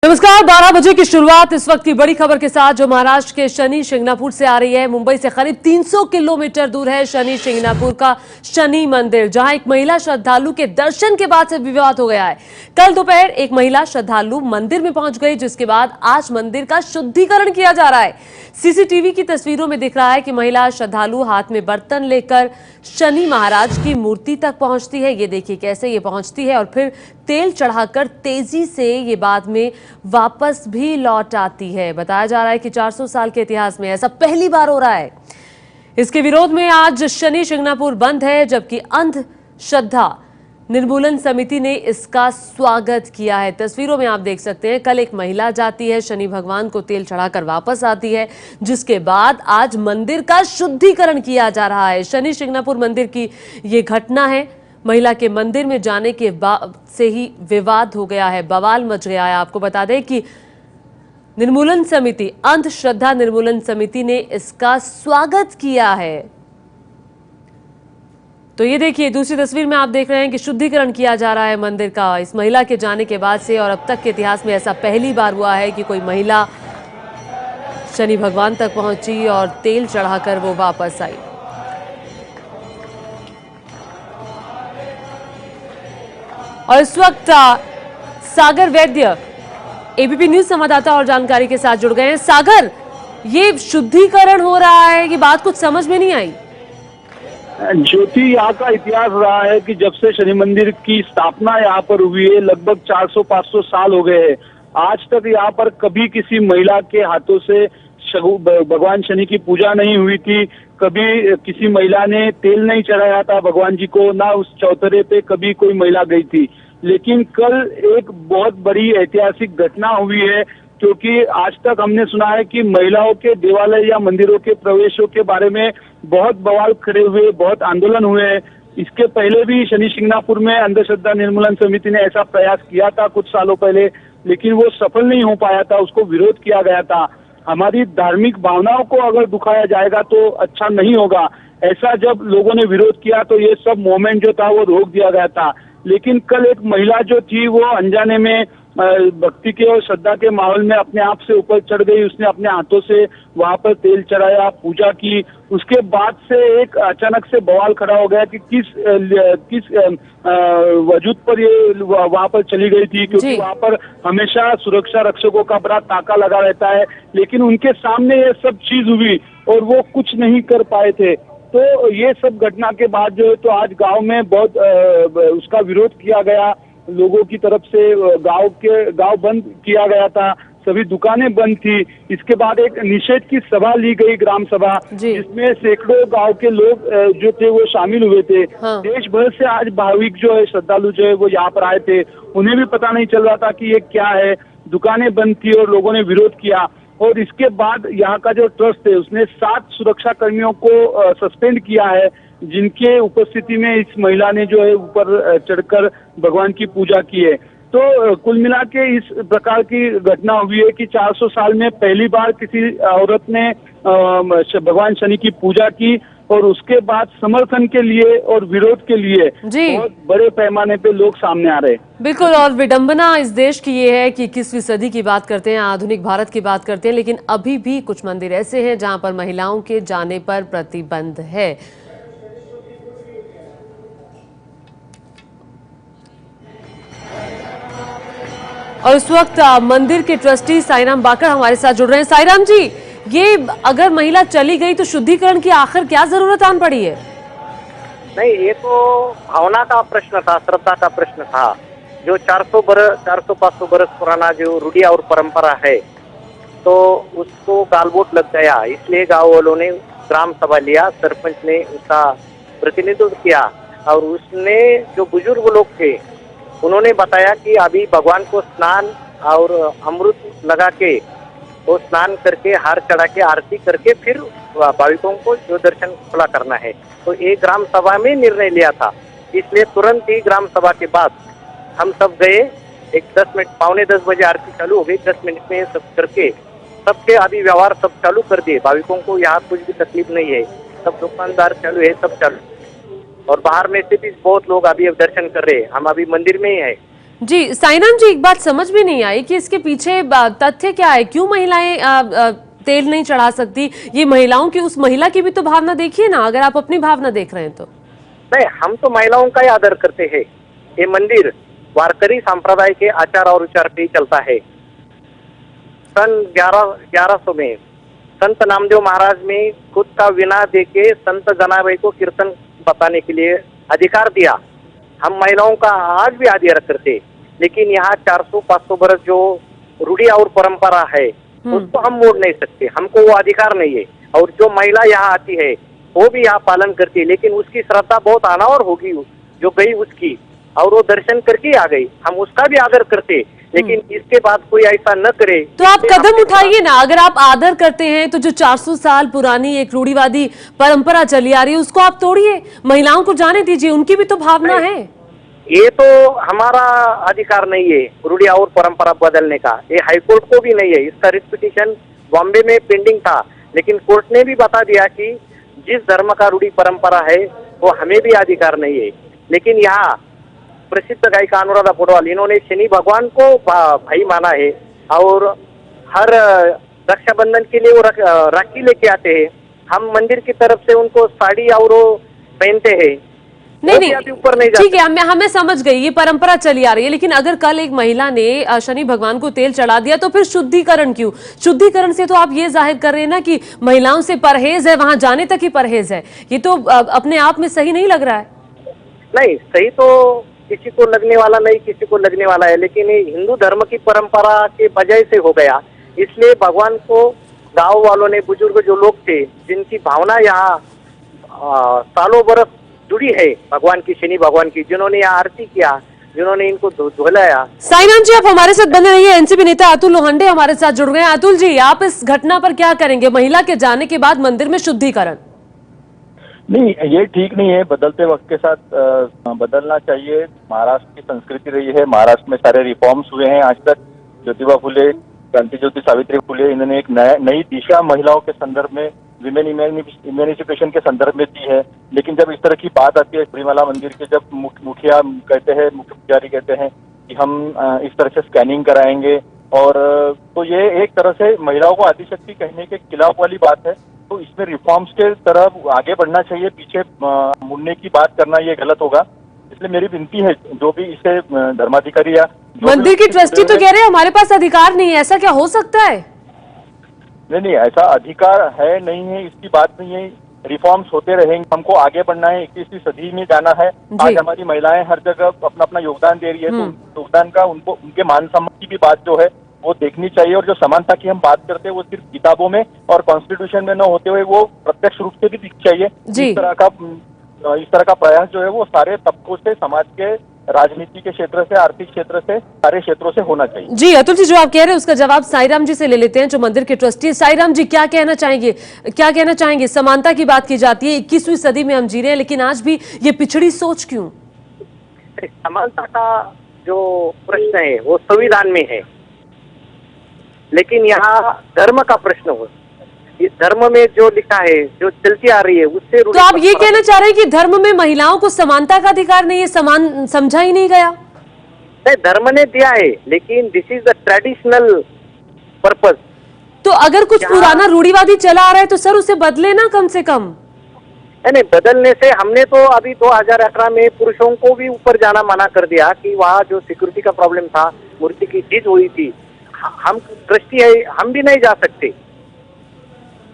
नमस्कार। 12 बजे की शुरुआत इस वक्त की बड़ी खबर के साथ जो महाराष्ट्र के शनि शिंगणापुर से आ रही है। मुंबई से करीब 300 किलोमीटर दूर है शनि शिंगणापुर का शनि मंदिर, जहां एक महिला श्रद्धालु के दर्शन के बाद से विवाद हो गया है। कल दोपहर एक महिला श्रद्धालु मंदिर में पहुंच गई, जिसके बाद आज मंदिर का शुद्धिकरण किया जा रहा है। सीसीटीवी की तस्वीरों में दिख रहा है कि महिला श्रद्धालु हाथ में बर्तन लेकर शनि महाराज की मूर्ति तक पहुंचती है। ये देखिए कैसे ये पहुंचती है और फिर तेल चढ़ाकर तेजी से ये बाद में वापस भी लौट आती है। बताया जा रहा है कि 400 साल के इतिहास में ऐसा पहली बार हो रहा है। इसके विरोध में आज शनि शिंगणापुर बंद है, जबकि अंधश्रद्धा निर्मूलन समिति ने इसका स्वागत किया है। तस्वीरों में आप देख सकते हैं, कल एक महिला जाती है, शनि भगवान को तेल चढ़ाकर वापस आती है, जिसके बाद आज मंदिर का शुद्धिकरण किया जा रहा है। शनि शिंगणापुर मंदिर की ये घटना है। महिला के मंदिर में जाने के बाद से ही विवाद हो गया है, बवाल मच गया है। आपको बता दें कि निर्मूलन समिति, अंधश्रद्धा निर्मूलन समिति ने इसका स्वागत किया है। तो ये देखिए दूसरी तस्वीर में आप देख रहे हैं कि शुद्धिकरण किया जा रहा है मंदिर का इस महिला के जाने के बाद से, और अब तक के इतिहास में ऐसा पहली बार हुआ है कि कोई महिला शनि भगवान तक पहुंची और तेल चढ़ाकर वो वापस आई। और इस वक्त सागर वैद्य एबीपी न्यूज संवाददाता और जानकारी के साथ जुड़ गए हैं। सागर, ये शुद्धिकरण हो रहा है, ये बात कुछ समझ में नहीं आई। ज्योति, यहाँ का इतिहास रहा है कि जब से शनि मंदिर की स्थापना यहाँ पर हुई है, लगभग 400-500 साल हो गए हैं। आज तक यहाँ पर कभी किसी महिला के हाथों से भगवान शनि की पूजा नहीं हुई थी। कभी किसी महिला ने तेल नहीं चढ़ाया था भगवान जी को, ना उस चौतरे पे कभी कोई महिला गई थी। लेकिन कल एक बहुत बड़ी ऐतिहासिक घटना हुई है, क्योंकि आज तक हमने सुना है कि महिलाओं के देवालय या मंदिरों के प्रवेशों के बारे में बहुत बवाल खड़े हुए, बहुत आंदोलन हुए। इसके पहले भी शनि शिंगणापुर में अंधश्रद्धा निर्मूलन समिति ने ऐसा प्रयास किया था कुछ सालों पहले, लेकिन वो सफल नहीं हो पाया था, उसको विरोध किया गया था। हमारी धार्मिक भावनाओं को अगर दुखाया जाएगा तो अच्छा नहीं होगा, ऐसा जब लोगों ने विरोध किया तो ये सब मूवमेंट जो था वो रोक दिया गया था। लेकिन कल एक महिला जो थी वो अनजाने में भक्ति के और श्रद्धा के माहौल में अपने आप से ऊपर चढ़ गई। उसने अपने हाथों से वहां पर तेल चढ़ाया, पूजा की। उसके बाद से एक अचानक से बवाल खड़ा हो गया कि किस वजूद पर ये वहां पर चली गई थी, क्योंकि वहां पर हमेशा सुरक्षा रक्षकों का बड़ा ताका लगा रहता है। लेकिन उनके सामने ये सब चीज हुई और वो कुछ नहीं कर पाए थे। तो ये सब घटना के बाद जो है तो आज गांव में बहुत उसका विरोध किया गया लोगों की तरफ से। गांव बंद किया गया था, सभी दुकानें बंद थी। इसके बाद एक निषेध की सभा ली गई, ग्राम सभा, जिसमें सैकड़ों गांव के लोग जो थे वो शामिल हुए थे। हाँ। देश भर से आज भाविक जो है, श्रद्धालु जो है वो यहाँ पर आए थे। उन्हें भी पता नहीं चल रहा था कि ये क्या है। दुकानें बंद थी और लोगों ने विरोध किया। और इसके बाद यहाँ का जो ट्रस्ट है उसने 7 सुरक्षा कर्मियों को सस्पेंड किया है, जिनके उपस्थिति में इस महिला ने जो है ऊपर चढ़कर भगवान की पूजा की है। तो कुल मिला के इस प्रकार की घटना हुई है कि 400 साल में पहली बार किसी औरत ने भगवान शनि की पूजा की, और उसके बाद समर्थन के लिए और विरोध के लिए बहुत बड़े पैमाने पे लोग सामने आ रहे हैं। बिल्कुल, और विडंबना इस देश की ये है कि 21वीं सदी की बात करते हैं, आधुनिक भारत की बात करते हैं, लेकिन अभी भी कुछ मंदिर ऐसे हैं जहां पर महिलाओं के जाने पर प्रतिबंध है। और इस वक्त मंदिर के ट्रस्टी साईराम बाकर हमारे साथ जुड़ रहे हैं। साईराम जी, ये अगर महिला चली गई तो शुद्धिकरण की आखिर क्या जरूरत आन पड़ी है? नहीं, ये तो भावना का प्रश्न था, श्रद्धा का प्रश्न था। जो 400-500 बरस पुराना जो रूढ़ी और परंपरा है, तो उसको गालबोट लग गया। इसलिए गांव वालों ने ग्राम सभा लिया, सरपंच ने उसका प्रतिनिधित्व किया, और उसने जो बुजुर्ग लोग थे उन्होंने बताया कि अभी भगवान को स्नान और अमृत लगा के वो स्नान करके, हार चढ़ा के, आरती करके फिर भाविकों को जो दर्शन खुला करना है। तो एक ग्राम सभा में निर्णय लिया था। इसलिए तुरंत ही ग्राम सभा के बाद हम सब गए। एक 10 मिनट, 9:45 बजे आरती चालू हो गई। 10 मिनट में सब करके सबके अभी व्यवहार सब चालू कर दिए। भाविकों को यहाँ कुछ भी तकलीफ नहीं है, सब दुकानदार चालू है, सब चालू। और बाहर में से भी बहुत लोग अभी दर्शन कर रहे हैं। हम अभी मंदिर में ही है। जी साईराम जी, एक बात समझ में नहीं आई कि इसके पीछे तथ्य क्या है, क्यों महिलाएं तेल नहीं चढ़ा सकती? ये महिलाओं की, उस महिला की भी तो भावना देखिए ना, अगर आप अपनी भावना देख रहे हैं तो। नहीं, हम तो महिलाओं का ही आदर करते हैं। ये मंदिर वारकरी संप्रदाय के आचार और विचार पे ही चलता है। सन 1100 में संत नामदेव महाराज ने खुद का वीणा देके संत जनाबाई को कीर्तन बताने के लिए अधिकार दिया। हम महिलाओं का आज भी आदर करते, लेकिन यहाँ 400-500 बरस जो रूढ़ी और परंपरा है उसको हम मोड़ नहीं सकते, हमको वो अधिकार नहीं है। और जो महिला यहाँ आती है वो भी यहाँ पालन करती है, लेकिन उसकी श्रद्धा बहुत अनावर होगी जो गई उसकी, और वो दर्शन करके आ गई, हम उसका भी आदर करते, लेकिन इसके बाद कोई ऐसा न करे। तो आप कदम उठाइए ना, अगर आप आदर करते हैं तो जो 400 साल पुरानी एक रूढ़िवादी परंपरा चली आ रही है उसको आप तोड़िए, महिलाओं को जाने दीजिए, उनकी भी तो भावना है। ये तो हमारा अधिकार नहीं है रूढ़ी और परंपरा बदलने का, ये हाईकोर्ट को भी नहीं है। इसका रिट पिटीशन बॉम्बे में पेंडिंग था, लेकिन कोर्ट ने भी बता दिया कि जिस धर्म का रूढ़ी परंपरा है वो हमें भी अधिकार नहीं है। लेकिन यहाँ प्रसिद्ध गायिका अनुराधा पौडवाल, इन्होंने शनि भगवान को भाई माना है, और हर रक्षाबंधन के लिए वो राखी लेके आते हैं। हम मंदिर की तरफ से उनको साड़ी और वो पहनते हैं। नहीं, ठीक है, हमें समझ गई, ये परंपरा चली आ रही है। लेकिन अगर कल एक महिला ने शनि भगवान को तेल चढ़ा दिया तो फिर शुद्धिकरण क्यों? शुद्धिकरण से तो आप ये जाहिर कर रहे हैं ना कि महिलाओं से परहेज है, वहां जाने तक ही परहेज है। ये तो अपने आप में सही नहीं लग रहा है। नहीं, सही तो किसी को लगने वाला नहीं, किसी को लगने वाला है, लेकिन ये हिंदू धर्म की परंपरा के वजह से हो गया। इसलिए भगवान को गाँव वालों ने, बुजुर्ग जो लोग थे जिनकी भावना यहाँ सालों बरस जुड़ी है भगवान की, शनि भगवान की, जिन्होंने यहाँ आरती किया, जिन्होंने इनको धुलाया। साईराम जी, आप हमारे साथ बने रहिए। एनसीपी नेता अतुल लोहंडे हमारे साथ जुड़ गए। अतुल जी, आप इस घटना पर क्या करेंगे? महिला के जाने के बाद मंदिर में शुद्धिकरण, नहीं, ये ठीक नहीं है। बदलते वक्त के साथ बदलना चाहिए। महाराष्ट्र की संस्कृति रही है, महाराष्ट्र में सारे रिफॉर्म्स हुए हैं आज तक। ज्योतिबा फुले, क्रांति ज्योति सावित्री फुले, इन्होंने एक नई दिशा महिलाओं के संदर्भ में, विमेन इमेंसिपेशन के संदर्भ में दी है। लेकिन जब इस तरह की बात आती है, सबरीमाला मंदिर के जब मुखिया कहते हैं, मुख्य पुजारी कहते हैं कि हम इस तरह से स्कैनिंग कराएंगे, और तो ये एक तरह से महिलाओं को आदिशक्ति कहने के खिलाफ वाली बात है। तो इसमें रिफॉर्म्स के तरफ आगे बढ़ना चाहिए, पीछे मुड़ने की बात करना ये गलत होगा। इसलिए मेरी विनती है, जो भी इसे धर्माधिकारी या मंदिर की ट्रस्टी तो कह रहे हैं हमारे पास अधिकार नहीं है, ऐसा क्या हो सकता है? नहीं, ऐसा अधिकार है नहीं है, इसकी बात नहीं है। रिफॉर्म्स होते रहेंगे, हमको आगे बढ़ना है, 21वीं सदी में जाना है। आज हमारी महिलाएं हर जगह अपना अपना योगदान दे रही है, तो योगदान का उनके मान सम्मान की भी बात जो है वो देखनी चाहिए। और जो समानता की हम बात करते हैं वो सिर्फ किताबों में और कॉन्स्टिट्यूशन में न होते हुए वो प्रत्यक्ष रूप से भी दिखनी चाहिए। इस तरह का प्रयास जो है वो सारे तबकों से, समाज के, राजनीति के क्षेत्र से, आर्थिक क्षेत्र से, सारे क्षेत्रों से होना चाहिए। जी अतुल जी, जो आप कह रहे हैं उसका जवाब साईराम जी से ले लेते हैं, जो मंदिर के ट्रस्टी है। साईराम जी, क्या कहना चाहेंगे? समानता की बात की जाती है, 21वीं सदी में हम जी रहे हैं, लेकिन आज भी ये पिछड़ी सोच क्यों? समानता का जो प्रश्न है वो संविधान में है, लेकिन यहाँ धर्म का प्रश्न हो, इस धर्म में जो लिखा है, जो चलती आ रही है उससे। तो आप ये कहना चाह रहे हैं कि धर्म में महिलाओं को समानता का अधिकार नहीं है, समान समझा ही नहीं गया? नहीं, धर्म ने दिया है, लेकिन this is the traditional purpose. तो अगर कुछ पुराना रूढ़िवादी चला आ रहा है तो सर उसे बदले ना, कम से कम। नहीं, बदलने से हमने तो अभी 2018 में पुरुषों को भी ऊपर जाना मना कर दिया कि वहाँ जो सिक्योरिटी का प्रॉब्लम था, मूर्ति की चीज हुई थी, हम ट्रस्टी है, हम भी नहीं जा सकते।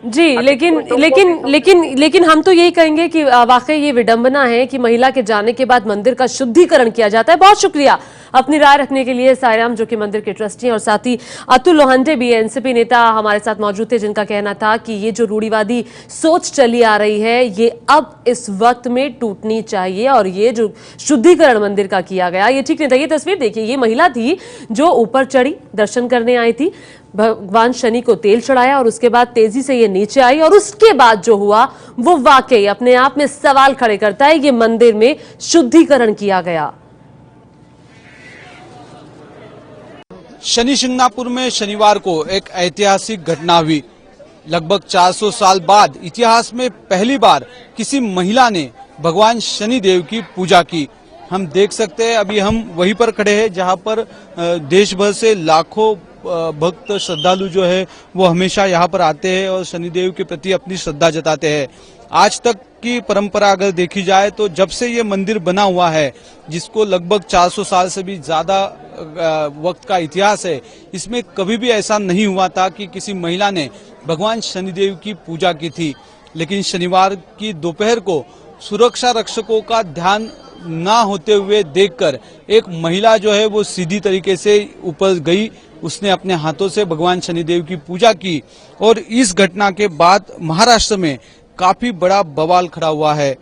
जी, लेकिन हम तो यही कहेंगे कि वाकई ये विडंबना है कि महिला के जाने के बाद मंदिर का शुद्धिकरण किया जाता है। बहुत शुक्रिया अपनी राय रखने के लिए साईराम, जो कि मंदिर के ट्रस्टी हैं, और साथ ही अतुल लोहंडे भी एनसीपी नेता हमारे साथ मौजूद थे, जिनका कहना था कि ये जो रूढ़िवादी सोच चली आ रही है ये अब इस वक्त में टूटनी चाहिए, और ये जो शुद्धिकरण मंदिर का किया गया ये ठीक नहीं था। ये तस्वीर देखिए, ये महिला थी जो ऊपर चढ़ी, दर्शन करने आई थी, भगवान शनि को तेल चढ़ाया और उसके बाद तेजी से ये नीचे आई, और उसके बाद जो हुआ वो वाकई अपने आप में सवाल खड़े करता है। ये मंदिर में शुद्धिकरण किया गया। शनि शिंगणापुर में शनिवार को एक ऐतिहासिक घटना हुई। लगभग 400 साल बाद इतिहास में पहली बार किसी महिला ने भगवान शनि देव की पूजा की। हम देख सकते हैं अभी हम वहीं पर खड़े हैं जहां पर देश भर से लाखों भक्त श्रद्धालु जो है वो हमेशा यहाँ पर आते हैं और शनिदेव के प्रति अपनी श्रद्धा जताते हैं। आज तक की परंपरा अगर देखी जाए तो जब से ये मंदिर बना हुआ है, जिसको लगभग 400 साल से भी ज्यादा वक्त का इतिहास है, इसमें कभी भी ऐसा नहीं हुआ था कि किसी महिला ने भगवान शनिदेव की पूजा की थी। लेकिन शनिवार की दोपहर को सुरक्षा रक्षकों का ध्यान ना होते हुए देखकर एक महिला जो है वो सीधी तरीके से ऊपर गई, उसने अपने हाथों से भगवान शनिदेव की पूजा की और इस घटना के बाद महाराष्ट्र में काफी बड़ा बवाल खड़ा हुआ है।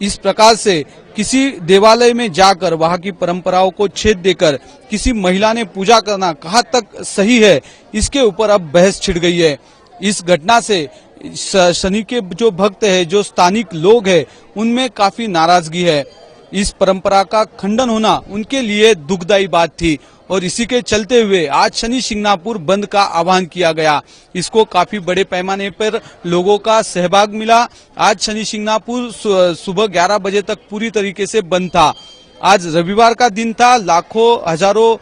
इस प्रकार से किसी देवालय में जाकर वहां की परंपराओं को छेद देकर किसी महिला ने पूजा करना कहाँ तक सही है, इसके ऊपर अब बहस छिड़ गई है। इस घटना से शनि के जो भक्त है, जो स्थानिक लोग हैं, उनमें काफी नाराजगी है। इस परंपरा का खंडन होना उनके लिए दुखदायी बात थी और इसी के चलते हुए आज शनि शिंगणापुर बंद का आह्वान किया गया। इसको काफी बड़े पैमाने पर लोगों का सहभाग मिला। आज शनि शिंगणापुर सुबह 11 बजे तक पूरी तरीके से बंद था। आज रविवार का दिन था, लाखों हजारों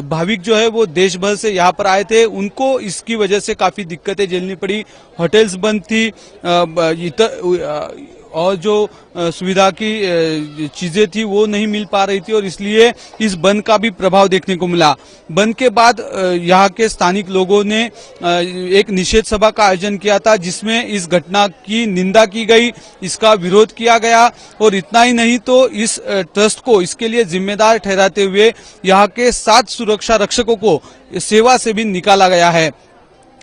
भाविक जो है वो देश भर से यहाँ पर आए थे। उनको इसकी वजह से काफी दिक्कतें झेलनी पड़ी। होटल्स बंद थी, और जो सुविधा की चीजें थी वो नहीं मिल पा रही थी और इसलिए इस बंद का भी प्रभाव देखने को मिला। बंद के बाद यहाँ के स्थानिक लोगों ने एक निषेध सभा का आयोजन किया था, जिसमें इस घटना की निंदा की गई, इसका विरोध किया गया और इतना ही नहीं तो इस ट्रस्ट को इसके लिए जिम्मेदार ठहराते हुए यहाँ के 7 सुरक्षा रक्षकों को सेवा से भी निकाला गया है।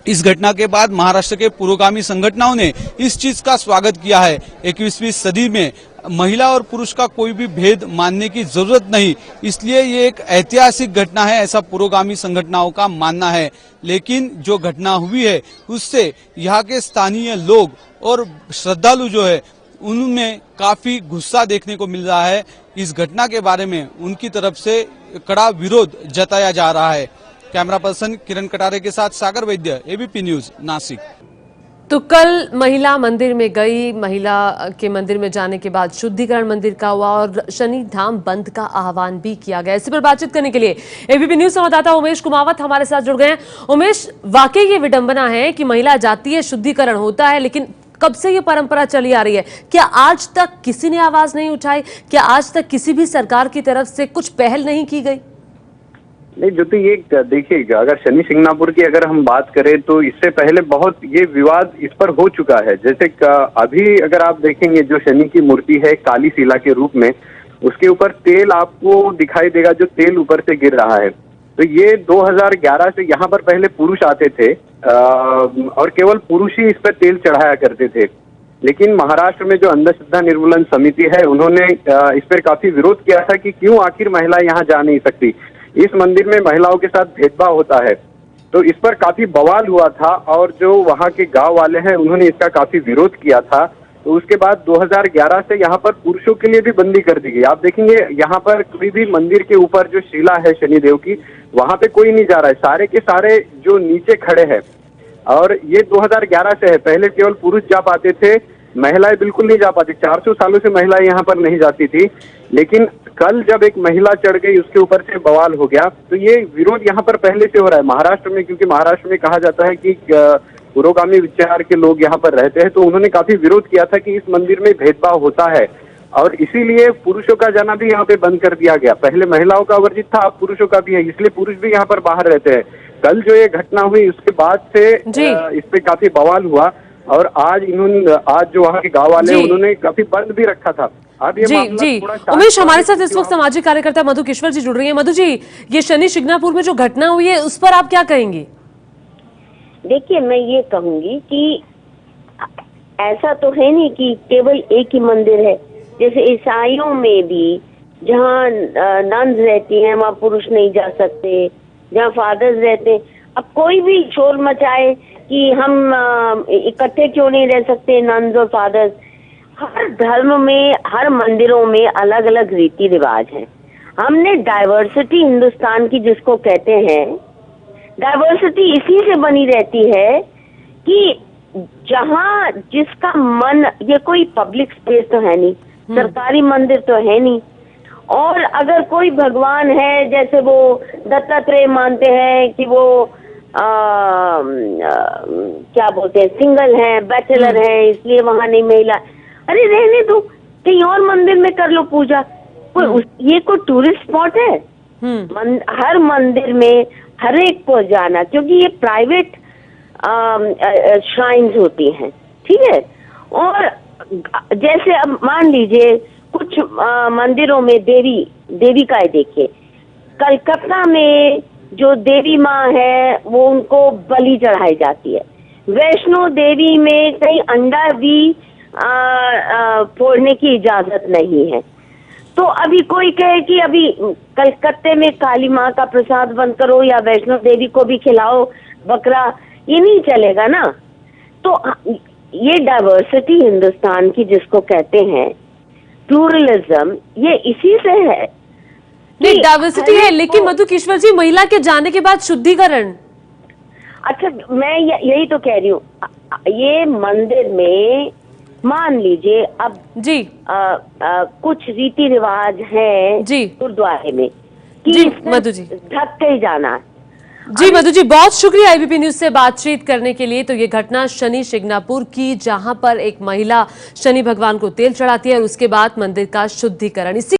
इस घटना के बाद महाराष्ट्र के पुरोगामी संगठनों ने इस चीज का स्वागत किया है। 21वीं सदी में महिला और पुरुष का कोई भी भेद मानने की जरूरत नहीं, इसलिए ये एक ऐतिहासिक घटना है, ऐसा पुरोगामी संगठनों का मानना है। लेकिन जो घटना हुई है उससे यहाँ के स्थानीय लोग और श्रद्धालु जो है उनमें काफी गुस्सा देखने को मिल रहा है। इस घटना के बारे में उनकी तरफ से कड़ा विरोध जताया जा रहा है। कैमरा पर्सन किरण कटारे के साथ सागर वैद्य, एबीपी न्यूज, नासिक। तो कल महिला मंदिर में गई, महिला के मंदिर में जाने के बाद शुद्धिकरण मंदिर का हुआ और शनि धाम बंद का आह्वान भी किया गया। इसी पर बातचीत करने के लिए एबीपी न्यूज संवाददाता उमेश कुमावत हमारे साथ जुड़ गए हैं। उमेश, वाकई ये विडंबना है कि महिला जाती है, शुद्धिकरण होता है, लेकिन कब से ये परंपरा चली आ रही है? क्या आज तक किसी ने आवाज नहीं उठाई? क्या आज तक किसी भी सरकार की तरफ से कुछ पहल नहीं की गई? नहीं ज्योति, ये देखिए, अगर शनि शिंगणापुर की अगर हम बात करें तो इससे पहले बहुत ये विवाद इस पर हो चुका है। जैसे अभी अगर आप देखेंगे जो शनि की मूर्ति है काली शिला के रूप में, उसके ऊपर तेल आपको दिखाई देगा, जो तेल ऊपर से गिर रहा है। तो ये 2011 से यहाँ पर पहले पुरुष आते थे और केवल पुरुष ही इस पर तेल चढ़ाया करते थे। लेकिन महाराष्ट्र में जो अंधश्रद्धा निर्मूलन समिति है, उन्होंने इस पर काफी विरोध किया था कि क्यों आखिर महिला यहाँ जा नहीं सकती, इस मंदिर में महिलाओं के साथ भेदभाव होता है। तो इस पर काफी बवाल हुआ था और जो वहाँ के गांव वाले हैं उन्होंने इसका काफी विरोध किया था। तो उसके बाद 2011 से यहाँ पर पुरुषों के लिए भी बंदी कर दी गई। आप देखेंगे यहाँ पर कोई भी मंदिर के ऊपर जो शिला है शनिदेव की, वहां पे कोई नहीं जा रहा है, सारे के सारे जो नीचे खड़े हैं। और ये 2011 से है, पहले केवल पुरुष जा पाते थे, महिलाएं बिल्कुल नहीं जा पाती। 400 सालों से महिलाएं यहाँ पर नहीं जाती थी। लेकिन कल जब एक महिला चढ़ गई, उसके ऊपर से बवाल हो गया। तो ये विरोध यहाँ पर पहले से हो रहा है महाराष्ट्र में, क्योंकि महाराष्ट्र में कहा जाता है कि पुरोगामी विचार के लोग यहाँ पर रहते हैं। तो उन्होंने काफी विरोध किया था कि इस मंदिर में भेदभाव होता है और इसीलिए पुरुषों का जाना भी यहाँ पे बंद कर दिया गया। पहले महिलाओं का वर्जित था, अब पुरुषों का भी है, इसलिए पुरुष भी यहाँ पर बाहर रहते हैं। कल जो ये घटना हुई उसके बाद से इस पे काफी बवाल हुआ और आज जो वहाँ के गाँव वाले उन्होंने काफी बंद भी रखा था। अब ये जी उमेश, हमारे साथ इस वक्त सामाजिक कार्यकर्ता मधु किश्वर जी जुड़ रही है। मधु जी, ये शनि शिंगणापुर में जो घटना हुई है उस पर आप क्या कहेंगी? देखिए, मैं ये कहूंगी कि ऐसा तो है नहीं कि केवल एक ही मंदिर है। जैसे ईसाइयों में भी जहाँ नन्स रहती हैं वहाँ पुरुष नहीं जा सकते, जहाँ फादर्स रहते हैं। अब कोई भी शोर मचाए कि हम इकट्ठे क्यों नहीं रह सकते नन्स और फादर्स। हर धर्म में, हर मंदिरों में अलग अलग रीति रिवाज हैं। हमने डाइवर्सिटी हिंदुस्तान की जिसको कहते हैं, डाइवर्सिटी इसी से बनी रहती है कि जहाँ जिसका मन, ये कोई पब्लिक स्पेस तो है नहीं, सरकारी मंदिर तो है नहीं, और अगर कोई भगवान है, जैसे वो दत्तात्रेय मानते हैं कि वो क्या बोलते हैं, सिंगल है, बैचलर है, इसलिए वहां नहीं महिला, अरे रहने दो, कहीं और मंदिर में कर लो पूजा। ये कोई टूरिस्ट स्पॉट है? हर मंदिर में हर एक को जाना, क्योंकि ये प्राइवेट श्राइन्स होती हैं, ठीक है। और जैसे अब मान लीजिए कुछ मंदिरों में देवी का देखिए, कलकत्ता में जो देवी माँ है वो उनको बलि चढ़ाई जाती है। वैष्णो देवी में कहीं अंडा भी फोड़ने की इजाजत नहीं है। तो अभी कोई कहे कि अभी कलकत्ते में काली माँ का प्रसाद बंद करो या वैष्णो देवी को भी खिलाओ बकरा, ये नहीं चलेगा ना। तो ये डाइवर्सिटी हिंदुस्तान की जिसको कहते हैं, प्लूरलिज्म, ये इसी से है। नहीं, डाइवर्सिटी है, लेकिन मधुकेश्वर जी महिला के जाने के बाद शुद्धिकरण। अच्छा, मैं यही तो कह रही हूँ, ये मंदिर में मान लीजिए अब जी कुछ रीति रिवाज हैं जी गुरुद्वारे में कि जी मधु जी, ढक के ही जाना है। जी मधु जी, बहुत शुक्रिया एबीपी न्यूज से बातचीत करने के लिए। तो ये घटना शनि शिंगणापुर की, जहां पर एक महिला शनि भगवान को तेल चढ़ाती है और उसके बाद मंदिर का शुद्धिकरण। इसी